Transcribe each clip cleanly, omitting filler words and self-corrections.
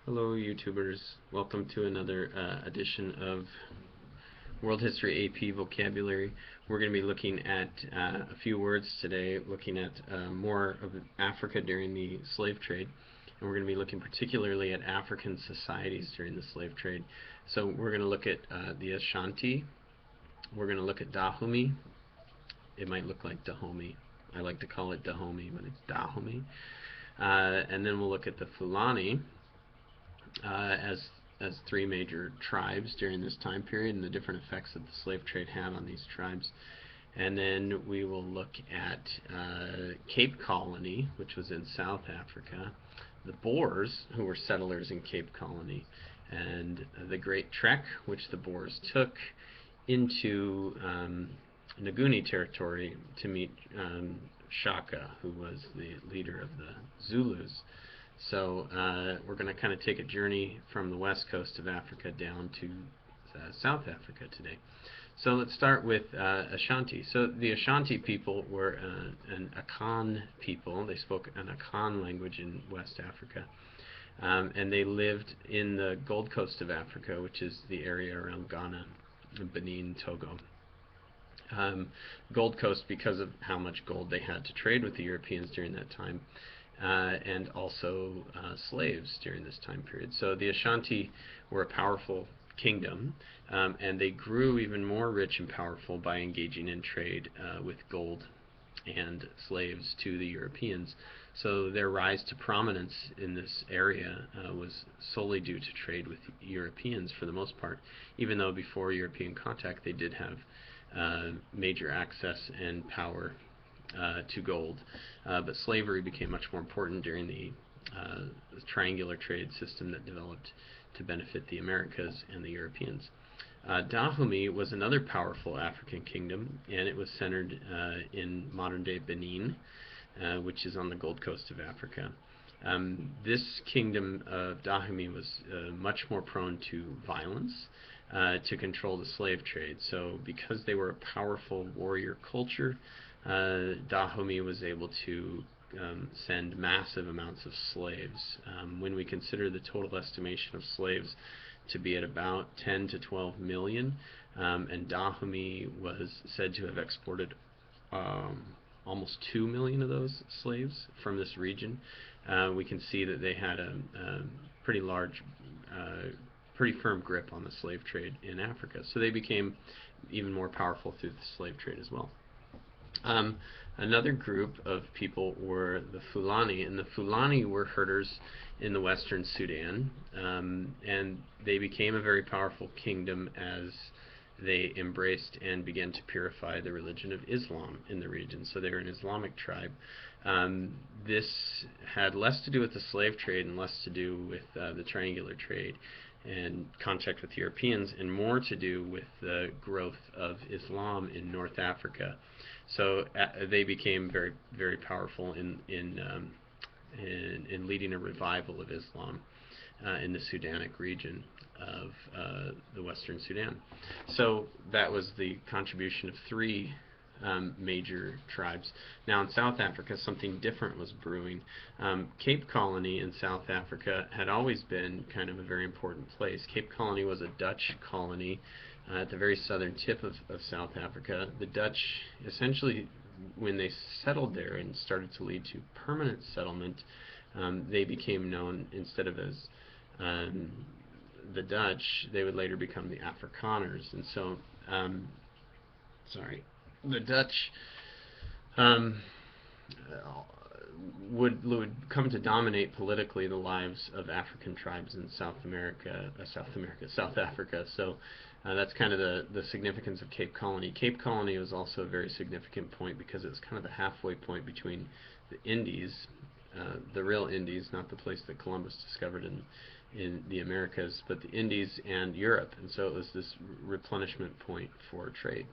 Hello YouTubers, welcome to another edition of World History AP Vocabulary. We're going to be looking at a few words today, looking at more of Africa during the slave trade, and we're going to be looking particularly at African societies during the slave trade. So we're going to look at the Ashanti, we're going to look at Dahomey. It might look like Dahomey. I like to call it Dahomey, but it's Dahomey. And then we'll look at the Fulani, as three major tribes during this time period and the different effects that the slave trade had on these tribes. And then we will look at Cape Colony, which was in South Africa, the Boers, who were settlers in Cape Colony, and the Great Trek, which the Boers took into Nguni territory to meet Shaka, who was the leader of the Zulus. So we're going to kind of take a journey from the west coast of Africa down to South Africa today. So let's start with Ashanti. So the Ashanti people were an Akan people. They spoke an Akan language in West Africa. And they lived in the Gold Coast of Africa, which is the area around Ghana, Benin, Togo. Gold Coast because of how much gold they had to trade with the Europeans during that time. And also slaves during this time period. So the Ashanti were a powerful kingdom, and they grew even more rich and powerful by engaging in trade with gold and slaves to the Europeans. So their rise to prominence in this area was solely due to trade with Europeans for the most part, even though before European contact they did have major access and power to gold. But slavery became much more important during the triangular trade system that developed to benefit the Americas and the Europeans. Dahomey was another powerful African kingdom, and it was centered in modern-day Benin, which is on the Gold Coast of Africa. This kingdom of Dahomey was much more prone to violence to control the slave trade. So because they were a powerful warrior culture, Dahomey was able to send massive amounts of slaves. When we consider the total estimation of slaves to be at about 10 to 12 million, and Dahomey was said to have exported almost 2 million of those slaves from this region, we can see that they had a pretty large, pretty firm grip on the slave trade in Africa. So they became even more powerful through the slave trade as well. Another group of people were the Fulani, and the Fulani were herders in the western Sudan, and they became a very powerful kingdom as they embraced and began to purify the religion of Islam in the region. So they were an Islamic tribe. This had less to do with the slave trade and less to do with the triangular trade and contact with Europeans, and more to do with the growth of Islam in North Africa. So they became very, very powerful in leading a revival of Islam in the Sudanic region of the Western Sudan. So that was the contribution of three major tribes. Now in South Africa, something different was brewing. Cape Colony in South Africa had always been kind of a very important place. Cape Colony was a Dutch colony at the very southern tip of South Africa. The Dutch, essentially, when they settled there and started to lead to permanent settlement, they became known, instead of as the Dutch, they would later become the Afrikaners. And so, the Dutch would come to dominate politically the lives of African tribes in South Africa. So that's kind of the significance of Cape Colony. Cape Colony was also a very significant point because it was kind of the halfway point between the Indies, the real Indies, not the place that Columbus discovered in the Americas, but the Indies and Europe. And so it was this replenishment point for trade.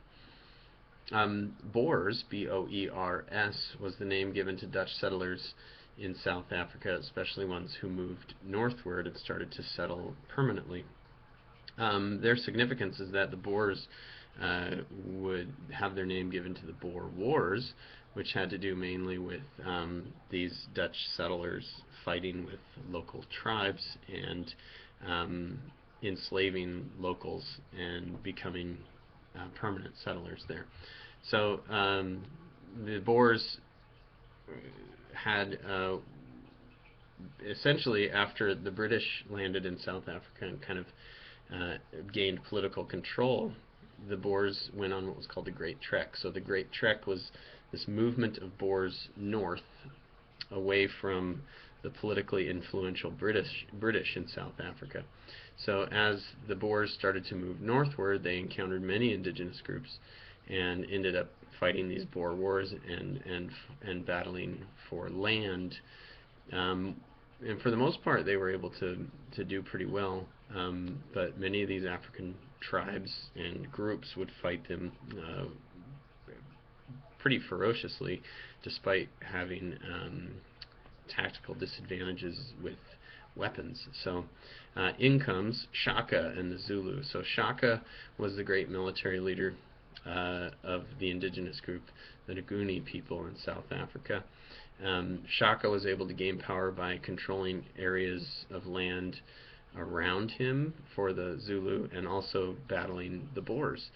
Boers, B-O-E-R-S, was the name given to Dutch settlers in South Africa, especially ones who moved northward and started to settle permanently. Their significance is that the Boers would have their name given to the Boer Wars, which had to do mainly with these Dutch settlers fighting with local tribes and enslaving locals and becoming permanent settlers there. So the Boers had essentially, after the British landed in South Africa and kind of gained political control, the Boers went on what was called the Great Trek. So the Great Trek was this movement of Boers north, away from the politically influential British in South Africa. So as the Boers started to move northward, they encountered many indigenous groups and ended up fighting these Boer Wars and battling for land. And for the most part, they were able to do pretty well. But many of these African tribes and groups would fight them pretty ferociously, despite having tactical disadvantages with weapons. So in comes Shaka and the Zulu. So Shaka was the great military leader of the indigenous group, the Nguni people in South Africa. Shaka was able to gain power by controlling areas of land around him for the Zulu and also battling the Boers.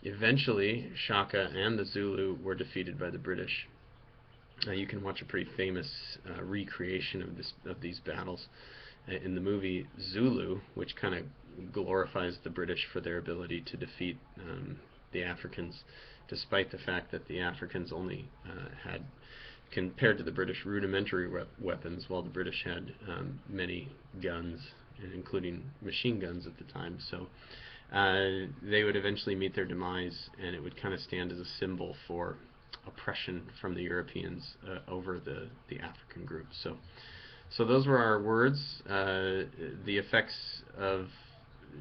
Eventually, Shaka and the Zulu were defeated by the British. You can watch a pretty famous recreation of these battles in the movie Zulu, which kind of glorifies the British for their ability to defeat the Africans, despite the fact that the Africans only had, compared to the British, rudimentary weapons, while the British had many guns, including machine guns at the time. So they would eventually meet their demise, and it would kind of stand as a symbol for oppression from the Europeans over the African groups. So those were our words. The effects of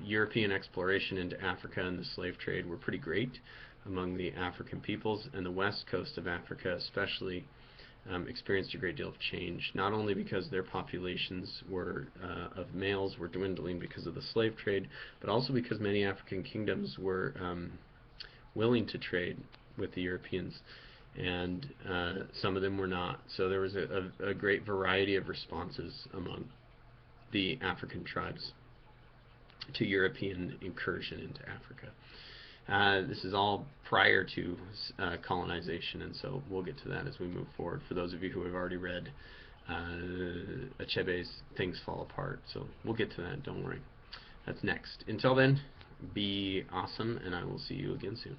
European exploration into Africa and the slave trade were pretty great among the African peoples, and the west coast of Africa especially experienced a great deal of change, not only because their populations of males were dwindling because of the slave trade, but also because many African kingdoms were willing to trade with the Europeans, and some of them were not. So there was a great variety of responses among the African tribes to European incursion into Africa. This is all prior to colonization, and so we'll get to that as we move forward. For those of you who have already read Achebe's Things Fall Apart, so we'll get to that, don't worry. That's next. Until then, be awesome, and I will see you again soon.